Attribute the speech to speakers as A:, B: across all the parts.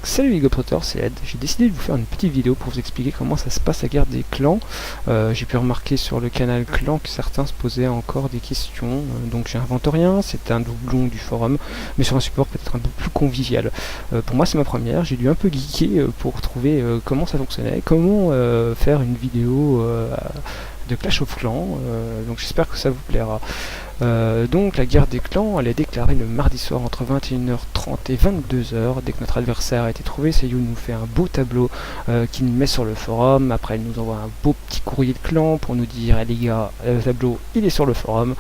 A: Salut les Globetrotters, c'est Ed. J'ai décidé de vous faire une petite vidéo pour vous expliquer comment ça se passe la guerre des clans. J'ai pu remarquer sur le canal clan que certains se posaient encore des questions, donc j'invente rien, c'est un doublon du forum, mais sur un support peut-être un peu plus convivial. Pour moi c'est ma première, j'ai dû un peu geeker pour trouver comment ça fonctionnait, comment faire une vidéo de Clash of Clans, donc j'espère que ça vous plaira. Donc la guerre des clans, elle est déclarée le mardi soir entre 21h30 et 22h. Dès que notre adversaire a été trouvé, Seiyu nous fait un beau tableau qu'il met sur le forum. Après il nous envoie un beau petit courrier de clan pour nous dire les gars, le tableau il est sur le forum.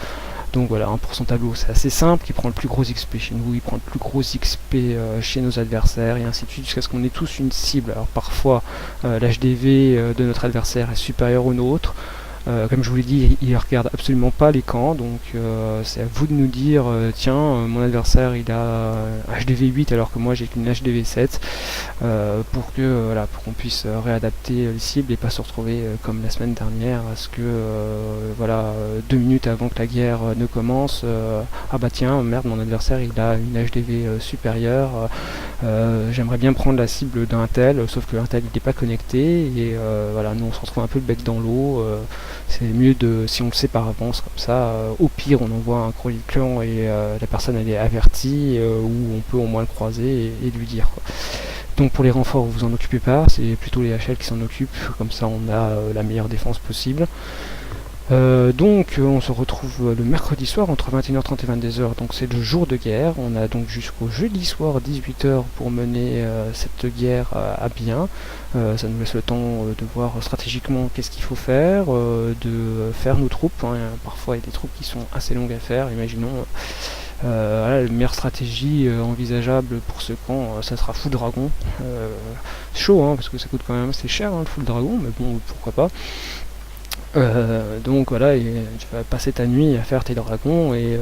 A: Donc voilà, pour son tableau c'est assez simple, il prend le plus gros XP chez nous, il prend le plus gros XP chez nos adversaires et ainsi de suite jusqu'à ce qu'on ait tous une cible. Alors parfois l'HDV de notre adversaire est supérieur au nôtre. Comme je vous l'ai dit, il regarde absolument pas les camps, donc c'est à vous de nous dire tiens, mon adversaire il a un HDV 8 alors que moi j'ai qu'une HDV 7 pour qu'on puisse réadapter les cibles et pas se retrouver comme la semaine dernière à ce que 2 minutes avant que la guerre ne commence, ah bah tiens merde, mon adversaire il a une HDV supérieure, j'aimerais bien prendre la cible d'un tel, sauf que un tel il n'est pas connecté et nous on se retrouve un peu le bec dans l'eau. C'est mieux si on le sait par avance comme ça, au pire on envoie un courrier de clan et la personne elle est avertie, ou on peut au moins le croiser et lui dire quoi. Donc pour les renforts vous en occupez pas, c'est plutôt les HL qui s'en occupent, comme ça on a la meilleure défense possible. On se retrouve le mercredi soir entre 21h30 et 22h, donc c'est le jour de guerre. On a donc jusqu'au jeudi soir 18h pour mener cette guerre à bien. Ça nous laisse le temps de voir stratégiquement qu'est-ce qu'il faut faire, de faire nos troupes, hein. Parfois il y a des troupes qui sont assez longues à faire, imaginons la meilleure stratégie envisageable pour ce camp, ça sera full dragon. Chaud hein, parce que ça coûte quand même assez cher hein, le full dragon, mais bon pourquoi pas. Donc voilà, et tu vas passer ta nuit à faire tes dragons et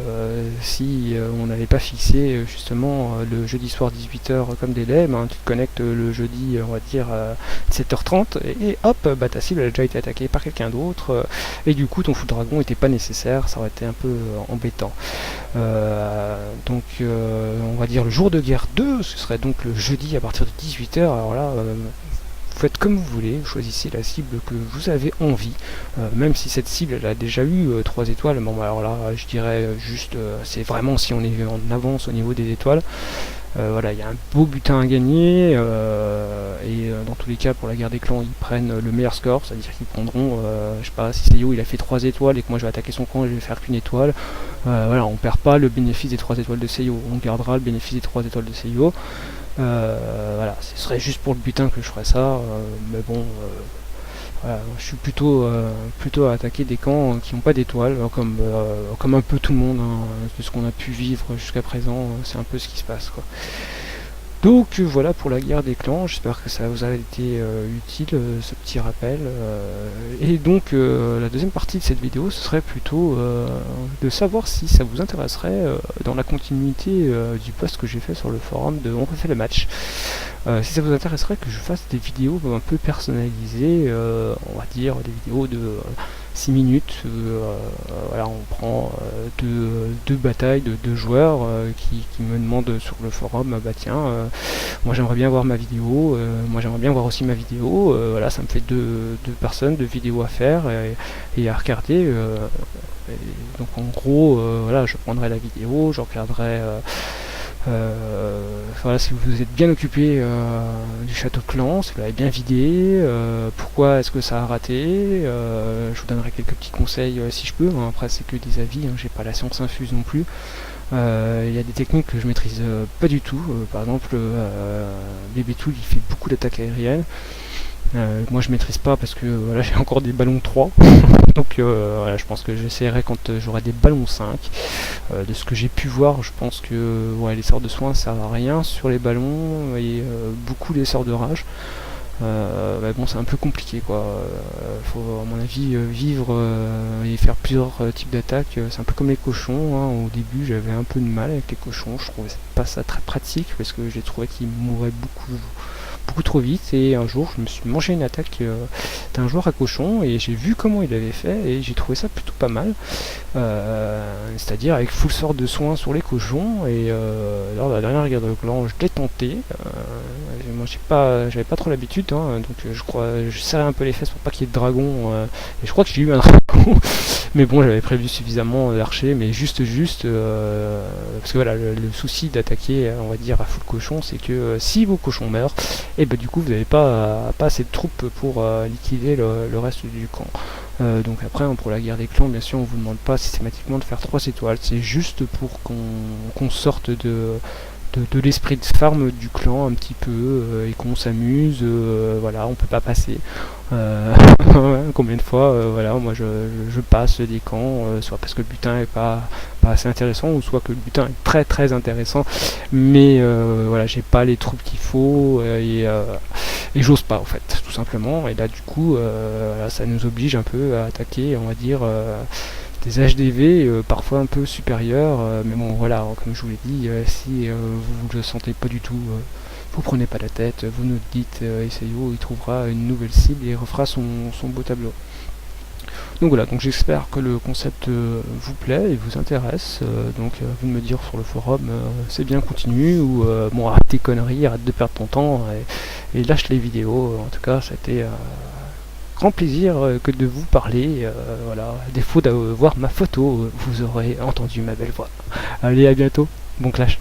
A: si on n'avait pas fixé justement le jeudi soir 18h comme délai, tu te connectes le jeudi on va dire à 17h30 et hop, ta cible a déjà été attaquée par quelqu'un d'autre et du coup ton full dragon n'était pas nécessaire, ça aurait été un peu embêtant. On va dire le jour de guerre 2, ce serait donc le jeudi à partir de 18h, alors là vous faites comme vous voulez, vous choisissez la cible que vous avez envie, même si cette cible elle a déjà eu 3 étoiles, alors là je dirais juste, c'est vraiment si on est en avance au niveau des étoiles. Il y a un beau butin à gagner, et dans tous les cas pour la guerre des clans ils prennent le meilleur score, c'est-à-dire qu'ils prendront, je sais pas, si Seiyu il a fait 3 étoiles et que moi je vais attaquer son camp et je vais faire qu'une étoile, on perd pas le bénéfice des 3 étoiles de Seiyu, on gardera le bénéfice des 3 étoiles de Seiyu. Ce serait juste pour le butin que je ferais ça, mais bon, je suis plutôt à attaquer des camps qui n'ont pas d'étoiles, comme un peu tout le monde, hein, de ce qu'on a pu vivre jusqu'à présent, c'est un peu ce qui se passe quoi. Donc voilà pour la guerre des clans, j'espère que ça vous a été utile ce petit rappel. Et donc la deuxième partie de cette vidéo ce serait plutôt de savoir si ça vous intéresserait dans la continuité du post que j'ai fait sur le forum de On refait le match. Si ça vous intéresserait que je fasse des vidéos un peu personnalisées, on va dire des vidéos de 6 minutes, on prend deux batailles de 2 joueurs qui me demandent sur le forum, moi j'aimerais bien voir ma vidéo, moi j'aimerais bien voir aussi ma vidéo, ça me fait deux personnes, 2 vidéos à faire et à regarder. Donc en gros, je prendrai la vidéo, je regarderai. Si vous êtes bien occupé du château clan, si vous l'avez bien vidé, pourquoi est-ce que ça a raté, je vous donnerai quelques petits conseils si je peux, hein. Après c'est que des avis, hein, j'ai pas la science infuse non plus. Il y a des techniques que je maîtrise pas du tout, par exemple BB Tool il fait beaucoup d'attaques aériennes. Moi je maîtrise pas parce que j'ai encore des ballons 3 donc je pense que j'essaierai quand j'aurai des ballons 5. De ce que j'ai pu voir, je pense que les sorts de soins ça servent à rien sur les ballons et beaucoup les sorts de rage. C'est un peu compliqué quoi. Faut à mon avis vivre et faire plusieurs types d'attaques, c'est un peu comme les cochons, hein. Au début j'avais un peu de mal avec les cochons, je trouvais pas ça très pratique parce que j'ai trouvé qu'ils mouraient beaucoup trop vite, et un jour je me suis mangé une attaque d'un joueur à cochon et j'ai vu comment il avait fait et j'ai trouvé ça plutôt pas mal, c'est-à-dire avec full sort de soins sur les cochons, et lors de la dernière guerre de clan je l'ai tenté, moi j'avais pas trop l'habitude, hein, donc je serrais un peu les fesses pour pas qu'il y ait de dragon, et je crois que j'ai eu un dragon, mais bon, j'avais prévu suffisamment d'archers, mais parce que voilà, le souci d'attaquer, on va dire, à full cochon, c'est que si vos cochons meurent, et du coup, vous n'avez pas assez de troupes pour liquider le reste du camp. Donc après, pour la guerre des clans, bien sûr, on vous demande pas systématiquement de faire 3 étoiles, c'est juste pour qu'on sorte de l'esprit de farm du clan un petit peu, et qu'on s'amuse, voilà, on peut pas passer. Combien de fois, voilà, moi je passe des camps, soit parce que le butin est pas assez intéressant, ou soit que le butin est très très intéressant, mais voilà, j'ai pas les troupes qu'il faut, et j'ose pas en fait, tout simplement, et là du coup, voilà, ça nous oblige un peu à attaquer, on va dire, des HDV parfois un peu supérieurs, mais bon voilà, comme je vous l'ai dit, si vous ne le sentez pas du tout, vous prenez pas la tête, vous nous dites, Essayo, il trouvera une nouvelle cible et refera son beau tableau. Donc voilà, donc j'espère que le concept vous plaît et vous intéresse, donc vous de me dire sur le forum, c'est bien, continue, ou bon, arrête tes conneries, arrête de perdre ton temps, et lâche les vidéos. En tout cas, ça a été grand plaisir que de vous parler, voilà, à défaut d'avoir ma photo, vous aurez entendu ma belle voix. Allez, à bientôt, bon clash.